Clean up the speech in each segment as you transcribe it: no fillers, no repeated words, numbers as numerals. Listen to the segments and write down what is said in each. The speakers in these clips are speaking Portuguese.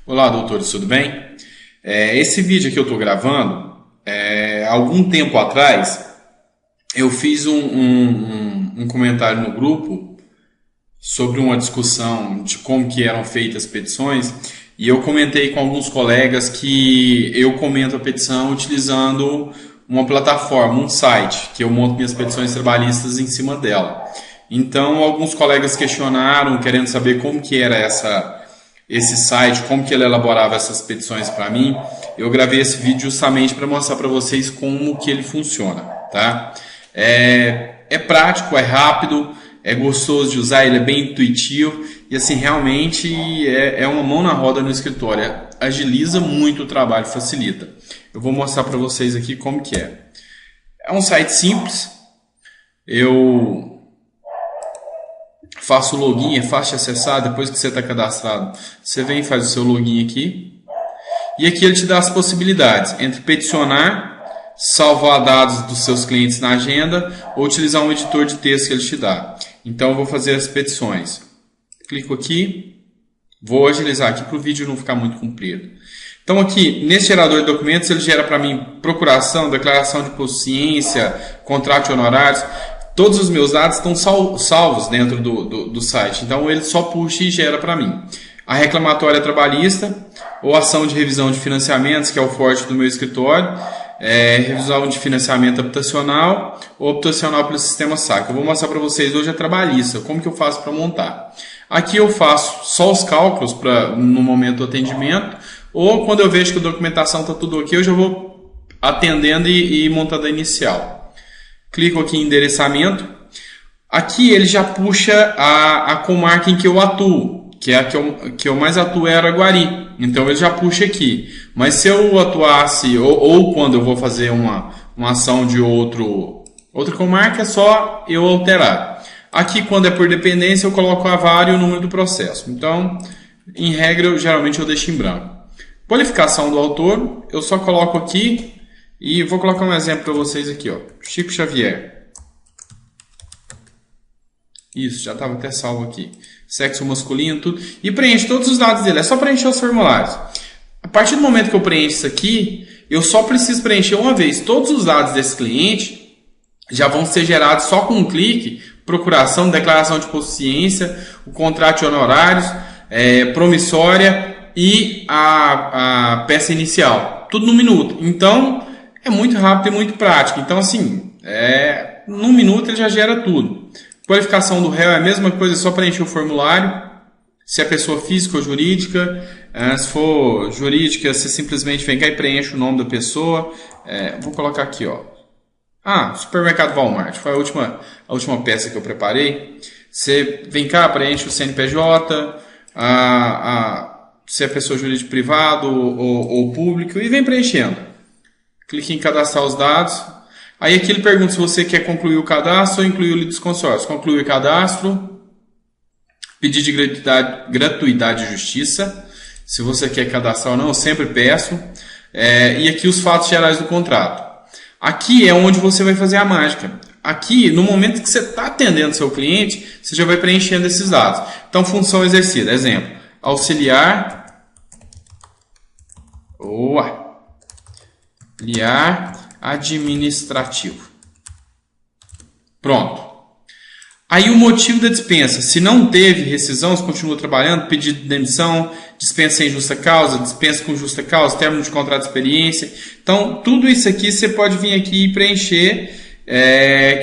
Olá, doutores, tudo bem? Esse vídeo que eu estou gravando, algum tempo atrás, eu fiz um comentário no grupo sobre uma discussão de como que eram feitas as petições, e eu comentei com alguns colegas que eu comento a petição utilizando uma plataforma, um site, que eu monto minhas petições trabalhistas em cima dela. Então, alguns colegas questionaram, querendo saber como que era esse site, como que ele elaborava essas petições para mim. Eu gravei esse vídeo justamente para mostrar para vocês como que ele funciona, tá? É prático, é rápido, é gostoso de usar, ele é bem intuitivo e assim, realmente é uma mão na roda no escritório, agiliza muito o trabalho, facilita. Eu vou mostrar para vocês aqui como que é. É um site simples, eu faço o login, é fácil de acessar. Depois que você está cadastrado, você vem e faz o seu login aqui. E aqui ele te dá as possibilidades entre peticionar, salvar dados dos seus clientes na agenda ou utilizar um editor de texto que ele te dá. Então eu vou fazer as petições. Clico aqui, vou agilizar aqui para o vídeo não ficar muito comprido. Então aqui, nesse gerador de documentos, ele gera para mim procuração, declaração de consciência, contrato de honorários. Todos os meus dados estão salvos dentro do site, então ele só puxa e gera para mim. A reclamatória trabalhista ou ação de revisão de financiamentos, que é o forte do meu escritório, revisão de financiamento habitacional ou habitacional pelo sistema SAC. Eu vou mostrar para vocês hoje a trabalhista, como que eu faço para montar. Aqui eu faço só os cálculos no momento do atendimento, ou quando eu vejo que a documentação está tudo ok, eu já vou atendendo e montando a inicial. Clico aqui em endereçamento. Aqui ele já puxa a comarca em que eu atuo, que é a que eu mais atuo é Araguari. Então ele já puxa aqui. Mas se eu atuasse, ou quando eu vou fazer uma ação de outra comarca, é só eu alterar. Aqui, quando é por dependência, eu coloco a vara e o número do processo. Então, em regra, geralmente eu deixo em branco. Qualificação do autor, eu só coloco aqui. E vou colocar um exemplo para vocês aqui, ó. Chico Xavier. Isso, já estava até salvo aqui. Sexo masculino, tudo. E preenche todos os dados dele. É só preencher os formulários. A partir do momento que eu preencho isso aqui, eu só preciso preencher uma vez. Todos os dados desse cliente já vão ser gerados só com um clique. Procuração, declaração de consciência, o contrato de honorários, promissória e a peça inicial. Tudo no minuto. Então, é muito rápido e muito prático. Então, assim, num minuto ele já gera tudo. Qualificação do réu é a mesma coisa, é só preencher o formulário. Se é pessoa física ou jurídica. Se for jurídica, você simplesmente vem cá e preenche o nome da pessoa. Vou colocar aqui, ó. Supermercado Walmart. Foi a última peça que eu preparei. Você vem cá, preenche o CNPJ, se é pessoa jurídica privada ou público, e vem preenchendo. Clique em cadastrar os dados. Aí aqui ele pergunta se você quer concluir o cadastro ou incluir o litisconsórcio. Concluir o cadastro. Pedir de gratuidade de justiça. Se você quer cadastrar ou não, eu sempre peço. E aqui os fatos gerais do contrato. Aqui é onde você vai fazer a mágica. Aqui, no momento que você está atendendo seu cliente, você já vai preenchendo esses dados. Então, função exercida. Exemplo. Auxiliar administrativo. Pronto. Aí o motivo da dispensa. Se não teve rescisão, se continua trabalhando, pedido de demissão, dispensa sem justa causa, dispensa com justa causa, término de contrato de experiência. Então, tudo isso aqui você pode vir aqui e preencher,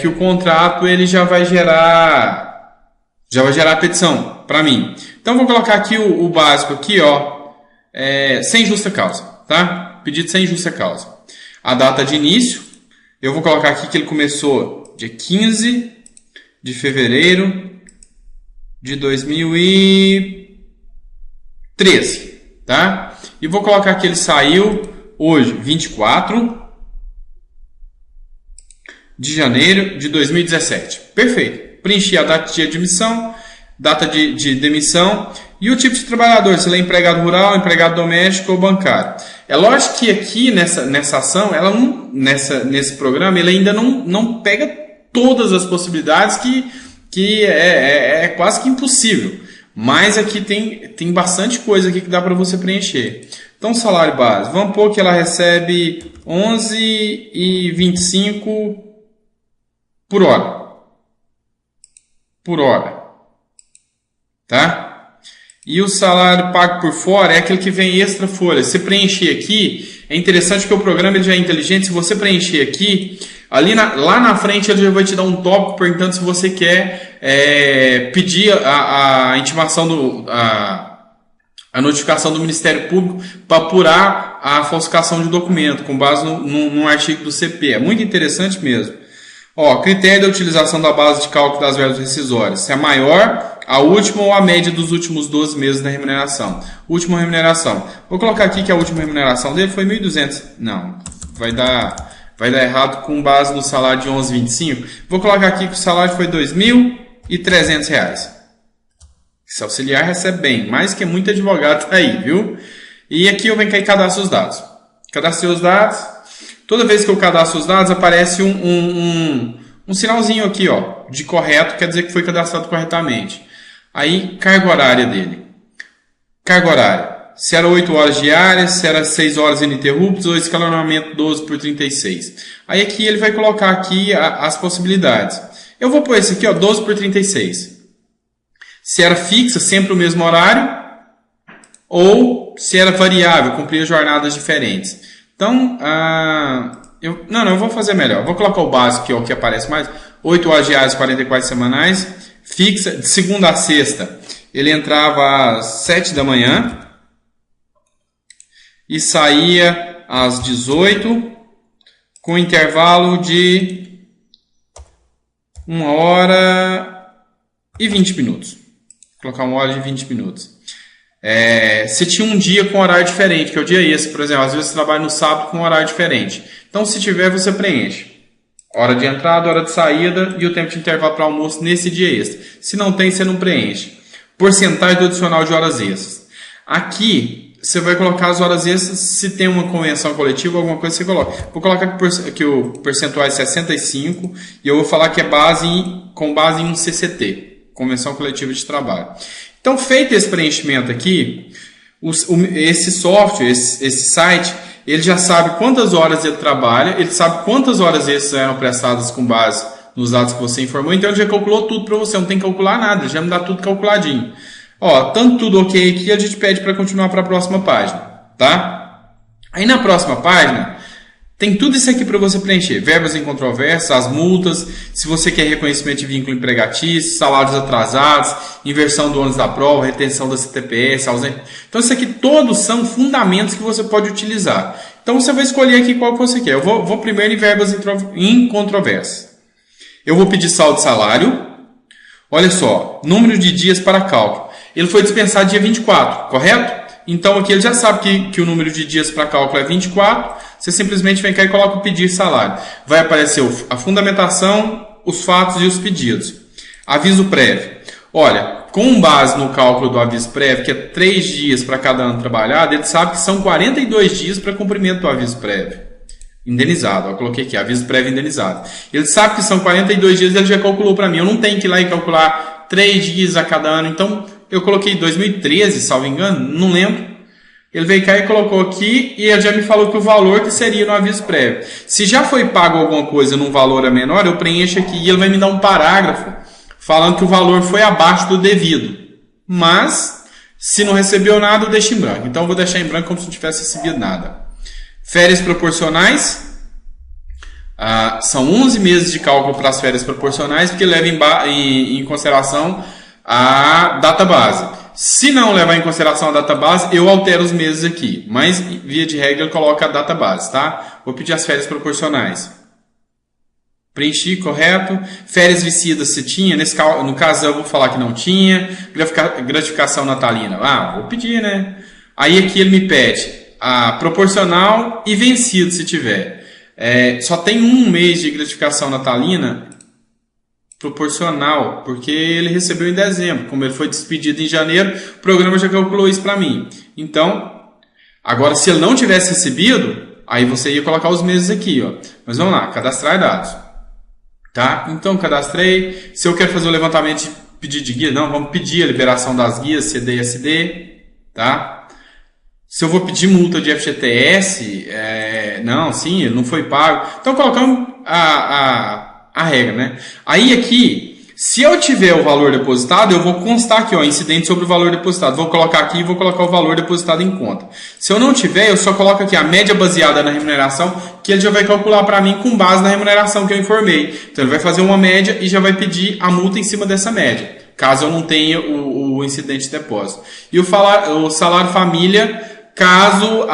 que o contrato ele já vai gerar a petição para mim. Então, vou colocar aqui o básico aqui, ó, sem justa causa, tá? Pedido sem justa causa. A data de início, eu vou colocar aqui que ele começou dia 15 de fevereiro de 2013, tá? E vou colocar que ele saiu hoje, 24 de janeiro de 2017. Perfeito. Preenchi a data de admissão, data de demissão e o tipo de trabalhador, se ele é empregado rural, empregado doméstico ou bancário. É lógico que aqui nessa ação, ela não, nesse programa, ele ainda não pega todas as possibilidades que é quase que impossível. Mas aqui tem bastante coisa aqui que dá para você preencher. Então, salário base, vamos pôr que ela recebe 11,25 por hora. Por hora. Tá? E o salário pago por fora é aquele que vem extra folha. Se preencher aqui, é interessante que o programa ele já é inteligente. Se você preencher aqui, lá na frente ele já vai te dar um tópico perguntando se você quer pedir a intimação a notificação do Ministério Público para apurar a falsificação de documento com base num artigo do CP. É muito interessante mesmo. Ó, critério da utilização da base de cálculo das verbas rescisórias. Se é maior, a última ou a média dos últimos 12 meses da remuneração. Última remuneração. Vou colocar aqui que a última remuneração dele foi 1.200. Não, vai dar errado com base no salário de 11,25. Vou colocar aqui que o salário foi R$ 2.300. Esse auxiliar recebe bem, mais que muito advogado aí, viu? E aqui eu venho cá e cadastro os dados. Cadastrei os dados. Toda vez que eu cadastro os dados, aparece um sinalzinho aqui, ó, de correto, quer dizer que foi cadastrado corretamente. Aí, carga horária dele. Carga horária. Se era 8 horas diárias, se era 6 horas ininterruptas, ou escalonamento 12 por 36. Aí aqui ele vai colocar aqui as possibilidades. Eu vou pôr esse aqui, ó, 12 por 36. Se era fixa, sempre o mesmo horário, ou se era variável, cumpria jornadas diferentes. Então, eu vou fazer melhor. Vou colocar o básico, que é o que aparece mais. 8 horas diárias, 44 semanais. Fixa, de segunda a sexta, ele entrava às 7 da manhã e saía às 18, com intervalo de 1 hora e 20 minutos. Vou colocar 1 hora e 20 minutos. Se tinha um dia com horário diferente, que é o dia esse, por exemplo, às vezes você trabalha no sábado com horário diferente. Então, se tiver, você preenche. Hora de entrada, hora de saída e o tempo de intervalo para almoço nesse dia extra. Se não tem, você não preenche. Porcentagem do adicional de horas extras. Aqui, você vai colocar as horas extras, se tem uma convenção coletiva, alguma coisa você coloca. Vou colocar que o percentual é 65 e eu vou falar que é com base em um CCT, Convenção Coletiva de Trabalho. Então, feito esse preenchimento aqui, esse software, esse site, ele já sabe quantas horas ele trabalha, ele sabe quantas horas extras eram prestadas com base nos dados que você informou, então ele já calculou tudo para você, não tem que calcular nada, ele já me dá tudo calculadinho. Ó, tanto tudo ok aqui, a gente pede para continuar para a próxima página, tá? Aí na próxima página, tem tudo isso aqui para você preencher. Verbas em controvérsia, as multas, se você quer reconhecimento de vínculo empregatício, salários atrasados, inversão do ônus da prova, retenção da CTPS, ausência. Então, isso aqui todos são fundamentos que você pode utilizar. Então, você vai escolher aqui qual que você quer. Eu vou primeiro em verbas em controvérsia. Eu vou pedir saldo de salário. Olha só, número de dias para cálculo. Ele foi dispensado dia 24, correto? Então, aqui ele já sabe que o número de dias para cálculo é 24. Você simplesmente vem cá e coloca o pedir salário. Vai aparecer a fundamentação, os fatos e os pedidos. Aviso prévio. Olha, com base no cálculo do aviso prévio, que é 3 dias para cada ano trabalhado, ele sabe que são 42 dias para cumprimento do aviso prévio. Indenizado. Eu coloquei aqui, aviso prévio indenizado. Ele sabe que são 42 dias, ele já calculou para mim. Eu não tenho que ir lá e calcular 3 dias a cada ano. Então, eu coloquei 2013, salvo engano, não lembro. Ele veio cá e colocou aqui e ele já me falou que o valor que seria no aviso prévio. Se já foi pago alguma coisa num valor menor, eu preencho aqui e ele vai me dar um parágrafo falando que o valor foi abaixo do devido. Mas, se não recebeu nada, eu deixo em branco. Então, eu vou deixar em branco como se não tivesse recebido nada. Férias proporcionais. São 11 meses de cálculo para as férias proporcionais, porque leva em consideração a data base. Se não levar em consideração a data base, eu altero os meses aqui. Mas, via de regra, eu coloco a data base, tá? Vou pedir as férias proporcionais. Preenchi, correto. Férias vencidas se tinha. No caso, eu vou falar que não tinha. Gratificação natalina. Vou pedir, né? Aí aqui ele me pede a proporcional e vencido, se tiver. Só tem um mês de gratificação natalina proporcional, porque ele recebeu em dezembro. Como ele foi despedido em janeiro, o programa já calculou isso para mim. Então, agora se ele não tivesse recebido, aí você ia colocar os meses aqui, ó. Mas vamos lá, cadastrar dados. Tá? Então, cadastrei. Se eu quero fazer o levantamento pedido de guia? Não, vamos pedir a liberação das guias CD e SD, tá? Se eu vou pedir multa de FGTS, não, sim, ele não foi pago. Então colocamos a regra, né? Aí aqui, se eu tiver o valor depositado, eu vou constar aqui, ó, incidente sobre o valor depositado. Vou colocar aqui e vou colocar o valor depositado em conta. Se eu não tiver, eu só coloco aqui a média baseada na remuneração, que ele já vai calcular para mim com base na remuneração que eu informei. Então ele vai fazer uma média e já vai pedir a multa em cima dessa média, caso eu não tenha o incidente de depósito. E o salário família, caso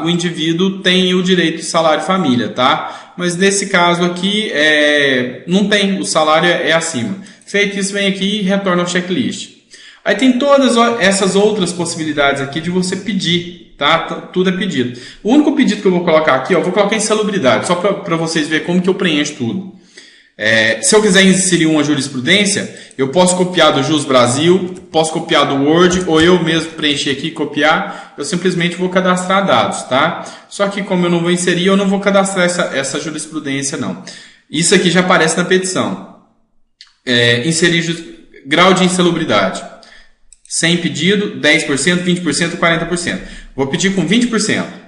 o indivíduo tenha o direito de salário família, tá? Mas nesse caso aqui, não tem, o salário é acima. Feito isso, vem aqui e retorna ao checklist. Aí tem todas essas outras possibilidades aqui de você pedir, tá? Tudo é pedido. O único pedido que eu vou colocar aqui, ó, vou colocar insalubridade, só para vocês verem como que eu preencho tudo. Se eu quiser inserir uma jurisprudência, eu posso copiar do Jus Brasil, posso copiar do Word, ou eu mesmo preencher aqui e copiar. Eu simplesmente vou cadastrar dados, tá? Só que como eu não vou inserir, eu não vou cadastrar essa jurisprudência, não. Isso aqui já aparece na petição. Inserir grau de insalubridade. Sem pedido, 10%, 20%, 40%. Vou pedir com 20%.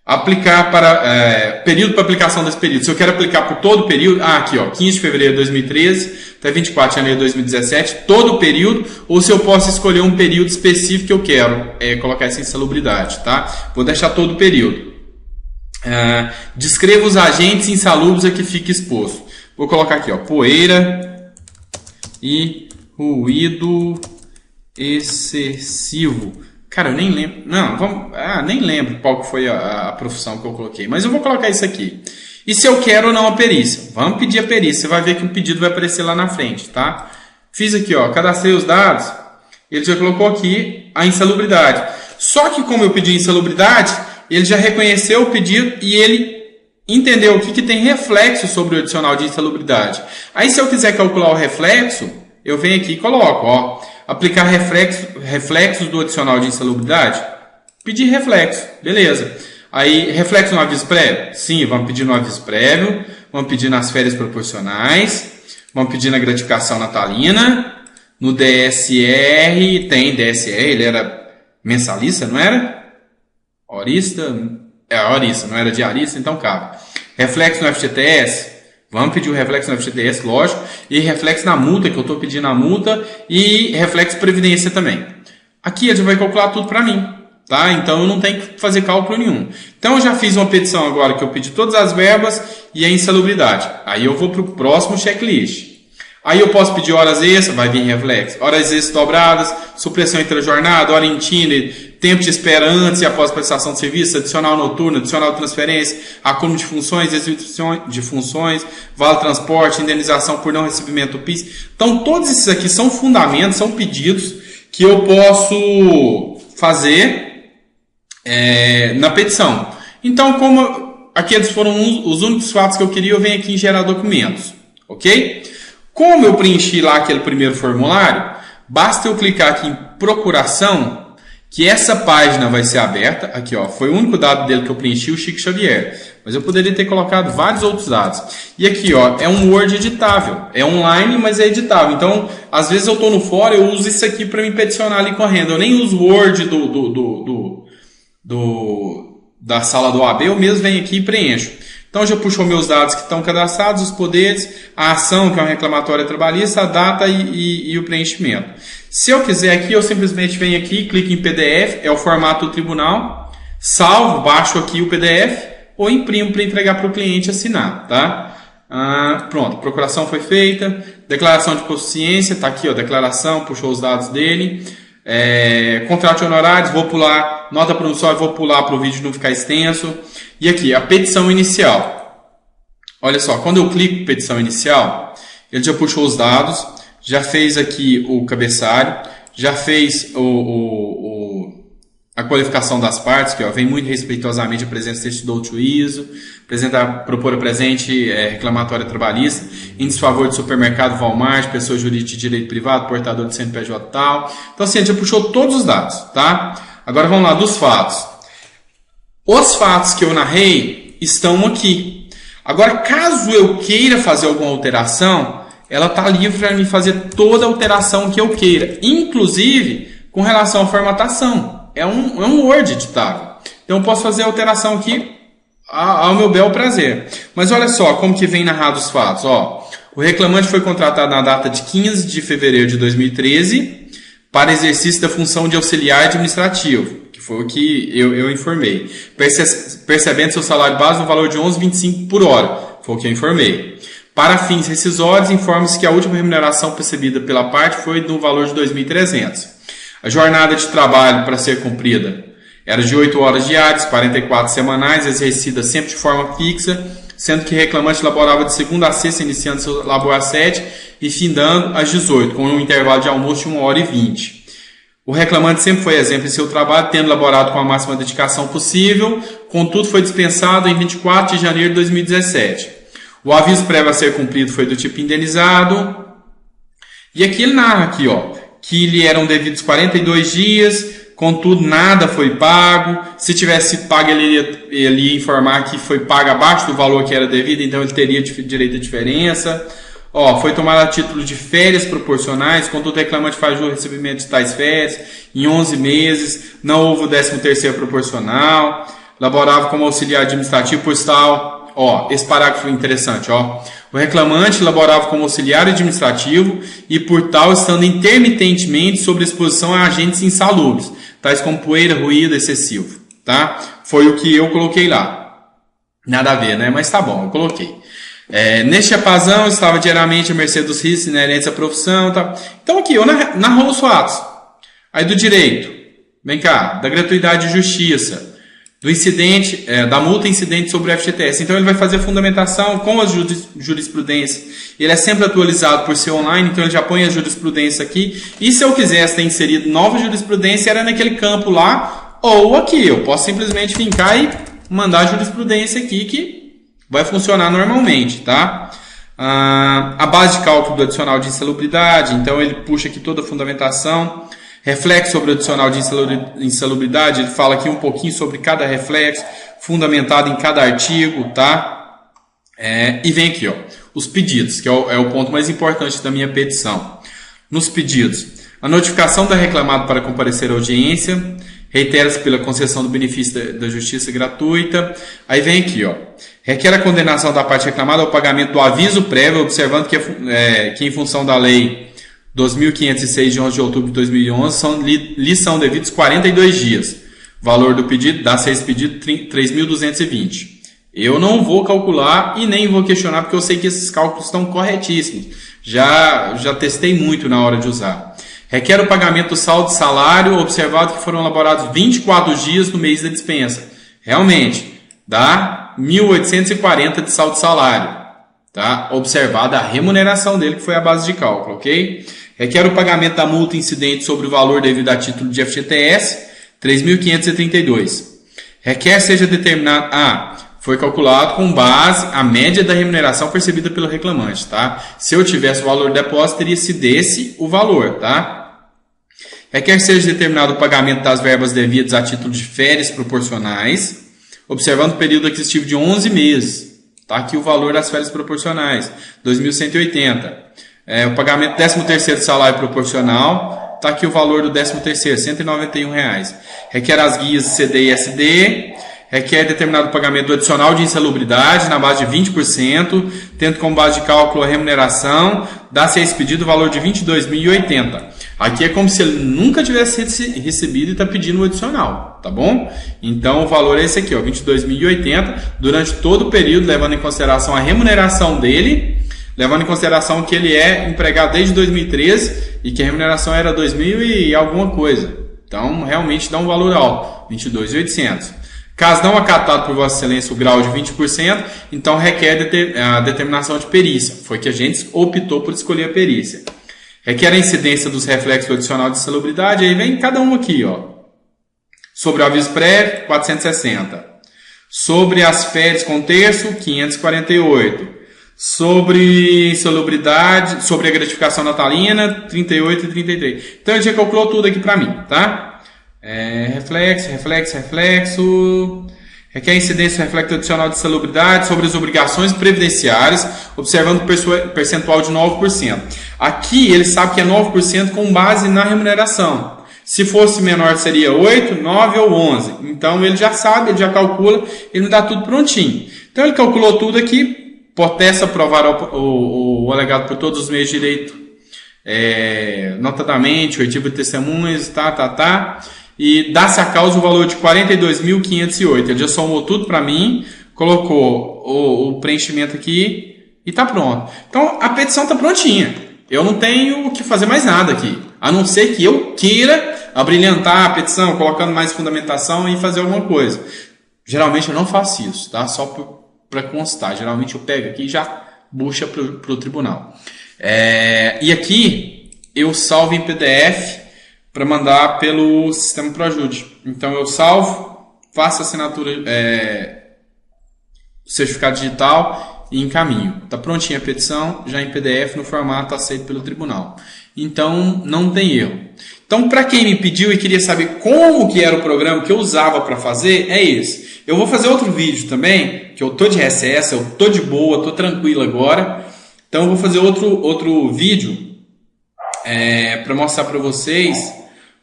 Aplicar para período para aplicação desse período. Se eu quero aplicar por todo o período, aqui ó, 15 de fevereiro de 2013 até 24 de janeiro de 2017, todo o período, ou se eu posso escolher um período específico que eu quero colocar essa insalubridade, tá? Vou deixar todo o período. Descreva os agentes insalubres a que fica exposto. Vou colocar aqui ó, poeira e ruído excessivo. Cara, eu nem lembro. Não, nem lembro qual que foi a profissão que eu coloquei. Mas eu vou colocar isso aqui. E se eu quero ou não a perícia? Vamos pedir a perícia. Você vai ver que o pedido vai aparecer lá na frente, tá? Fiz aqui, ó, cadastrei os dados. Ele já colocou aqui a insalubridade. Só que como eu pedi insalubridade, ele já reconheceu o pedido e ele entendeu o que tem reflexo sobre o adicional de insalubridade. Aí se eu quiser calcular o reflexo, eu venho aqui e coloco, ó. Aplicar reflexos do adicional de insalubridade. Pedir reflexo, beleza. Aí, reflexo no aviso prévio? Sim, vamos pedir no aviso prévio. Vamos pedir nas férias proporcionais. Vamos pedir na gratificação natalina. No DSR, tem DSR, ele era mensalista, não era? Horista? Horista, não era diarista, então cabe. Reflexo no FGTS. Vamos pedir o reflexo no FGTS, lógico, e reflexo na multa, que eu estou pedindo a multa, e reflexo previdência também. Aqui ele já vai calcular tudo para mim, tá? Então eu não tenho que fazer cálculo nenhum. Então eu já fiz uma petição agora que eu pedi todas as verbas e a insalubridade. Aí eu vou para o próximo checklist. Aí eu posso pedir horas extras, vai vir reflexo, horas extras dobradas, supressão intrajornada, hora intine, tempo de espera antes e após prestação de serviço, adicional noturno, adicional de transferência, acúmulo de funções, exibição de funções, vale transporte, indenização por não recebimento do PIS. Então todos esses aqui são fundamentos, são pedidos que eu posso fazer na petição. Então como aqueles foram os únicos fatos que eu queria, eu venho aqui em gerar documentos, ok? Como eu preenchi lá aquele primeiro formulário, basta eu clicar aqui em procuração, que essa página vai ser aberta. Aqui, ó, foi o único dado dele que eu preenchi, o Chico Xavier. Mas eu poderia ter colocado vários outros dados. E aqui, ó, é um Word editável. É online, mas é editável. Então, às vezes eu estou no fórum, eu uso isso aqui para me peticionar ali correndo. Eu nem uso o Word da sala do OAB, eu mesmo venho aqui e preencho. Então já puxou meus dados que estão cadastrados, os poderes, a ação, que é uma reclamatória trabalhista, a data e o preenchimento. Se eu quiser aqui, eu simplesmente venho aqui, clico em PDF, é o formato do tribunal, salvo, baixo aqui o PDF, ou imprimo para entregar para o cliente assinar, tá? Pronto, procuração foi feita, declaração de consciência, está aqui, ó, declaração, puxou os dados dele, contrato de honorários, vou pular, nota promissória, vou pular para o vídeo não ficar extenso. E aqui, a petição inicial. Olha só, quando eu clico em petição inicial, ele já puxou os dados, já fez aqui o cabeçalho, já fez a qualificação das partes, que ó, vem muito respeitosamente a presença deste douto juízo, propor a presente reclamatória trabalhista, em desfavor de supermercado Walmart, pessoa jurídica de direito privado, portador de CNPJ tal. Então assim, ele já puxou todos os dados, tá? Agora vamos lá, dos fatos. Os fatos que eu narrei estão aqui. Agora, caso eu queira fazer alguma alteração, ela está livre para me fazer toda a alteração que eu queira, inclusive com relação à formatação. É um Word editável. Então eu posso fazer a alteração aqui ao meu bel prazer. Mas olha só como que vem narrado os fatos. Ó, o reclamante foi contratado na data de 15 de fevereiro de 2013 para exercício da função de auxiliar administrativo, que foi o que eu informei, percebendo seu salário base no valor de R$ 11,25 por hora, foi o que eu informei. Para fins rescisórios, informe-se que a última remuneração percebida pela parte foi no valor de R$ 2.300. A jornada de trabalho para ser cumprida era de 8 horas diárias, 44 semanais, exercida sempre de forma fixa, sendo que o reclamante laborava de segunda a sexta, iniciando seu labor às 7 e findando às 18, com um intervalo de almoço de 1 hora e 20. O reclamante sempre foi exemplo em seu trabalho, tendo laborado com a máxima dedicação possível, contudo foi dispensado em 24 de janeiro de 2017. O aviso prévio a ser cumprido foi do tipo indenizado. E aqui ele narra aqui, ó, que lhe eram devidos 42 dias, contudo nada foi pago. Se tivesse sido pago, ele ia informar que foi pago abaixo do valor que era devido, então ele teria direito à diferença. Ó, foi tomado a título de férias proporcionais, contudo o reclamante faz o recebimento de tais férias em 11 meses, não houve o 13º proporcional, laborava como auxiliar administrativo por tal. Ó, esse parágrafo é interessante, ó. O reclamante laborava como auxiliar administrativo e por tal estando intermitentemente sob exposição a agentes insalubres, tais como poeira, ruído excessivo, tá? Foi o que eu coloquei lá. Nada a ver, né? Mas tá bom, eu coloquei. Neste chapazão estava diariamente à mercê dos riscos inerentes à profissão, tá? Então aqui, eu narrou os fatos. Aí do direito, vem cá, da gratuidade de justiça, do incidente, da multa incidente sobre o FGTS. Então ele vai fazer a fundamentação com as jurisprudências. Ele é sempre atualizado por ser online, então ele já põe a jurisprudência aqui. E se eu quisesse ter inserido nova jurisprudência, era naquele campo lá ou aqui. Eu posso simplesmente fincar e mandar a jurisprudência aqui que vai funcionar normalmente, tá? A base de cálculo do adicional de insalubridade, então ele puxa aqui toda a fundamentação. Reflexo sobre o adicional de insalubridade, ele fala aqui um pouquinho sobre cada reflexo, fundamentado em cada artigo, tá? E vem aqui, ó, os pedidos, que é o ponto mais importante da minha petição. Nos pedidos, a notificação da reclamada para comparecer à audiência, reitera-se pela concessão do benefício da justiça gratuita. Aí vem aqui, ó, requer a condenação da parte reclamada ao pagamento do aviso prévio, observando que em função da lei 2.506 de 11 de outubro de 2011 lhe são devidos 42 dias. Valor do pedido, dá 6 pedidos, 3.220. Eu não vou calcular e nem vou questionar, porque eu sei que esses cálculos estão corretíssimos. Já testei muito na hora de usar. Requer o pagamento do saldo de salário, observado que foram elaborados 24 dias no mês da dispensa. Realmente, dá 1.840 de saldo de salário. Tá? Observada a remuneração dele, que foi a base de cálculo, ok? Requer o pagamento da multa incidente sobre o valor devido a título de FGTS, 3.532. Requer seja determinado... foi calculado com base a média da remuneração percebida pelo reclamante, tá? Se eu tivesse o valor de depósito, teria sido esse o valor, tá? Requer seja determinado o pagamento das verbas devidas a título de férias proporcionais, observando o período aquisitivo de 11 meses. Tá aqui o valor das férias proporcionais, 2.180. O pagamento do 13º salário proporcional, tá aqui o valor do 13º, R$ 191,00. Requer as guias CD e SD. Requer determinado pagamento do adicional de insalubridade na base de 20%, tendo como base de cálculo a remuneração, dá-se a esse pedido o valor de R$ 22.080. Aqui é como se ele nunca tivesse recebido e está pedindo o adicional, tá bom? Então o valor é esse aqui, ó, R$ 22.080, durante todo o período, levando em consideração a remuneração dele, levando em consideração que ele é empregado desde 2013 e que a remuneração era 2.000 e alguma coisa. Então realmente dá um valor alto, R$ 22.800. Caso não acatado por Vossa Excelência o grau de 20%, então requer a determinação de perícia. Foi que a gente optou por escolher a perícia. Requer a incidência dos reflexos do adicional de insalubridade, aí vem cada um aqui, ó. Sobre o aviso prévio, 460. Sobre as férias com terço, 548. Sobre insalubridade, sobre a gratificação natalina, 38 e 33. Então ele já calculou tudo aqui para mim, tá? Reflexo. Requer incidência reflexo adicional de salubridade sobre as obrigações previdenciárias, observando percentual de 9%. Aqui ele sabe que é 9% com base na remuneração. Se fosse menor seria 8, 9 ou 11. Então ele já sabe, ele já calcula, ele me dá tudo prontinho. Então ele calculou tudo aqui, potesta aprovar o alegado por todos os meios de direito, notadamente, o artigo de testemunhas, e dá-se a causa o valor de 42.508. Ele já somou tudo para mim, colocou o preenchimento aqui e está pronto. Então a petição está prontinha. Eu não tenho que fazer mais nada aqui, a não ser que eu queira abrilhantar a petição, colocando mais fundamentação e fazer alguma coisa. Geralmente eu não faço isso, tá? Só para constar. Geralmente eu pego aqui e já bucha para o tribunal. E aqui eu salvo em PDF para mandar pelo sistema ProAjude. Então eu salvo, faço assinatura, certificado digital e encaminho. Está prontinha a petição, já em PDF no formato aceito pelo tribunal. Então não tem erro. Então para quem me pediu e queria saber como que era o programa que eu usava para fazer, é esse. Eu vou fazer outro vídeo também, que eu tô de recesso, eu tô de boa, tô tranquilo agora. Então eu vou fazer outro vídeo para mostrar para vocês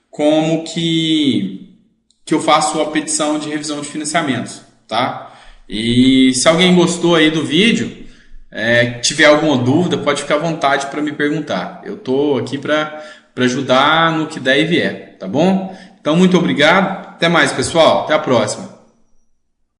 como que eu faço a petição de revisão de financiamentos, tá? E se alguém gostou aí do vídeo, tiver alguma dúvida, pode ficar à vontade para me perguntar. Eu tô aqui para ajudar no que der e vier, tá bom? Então muito obrigado, até mais pessoal, até a próxima.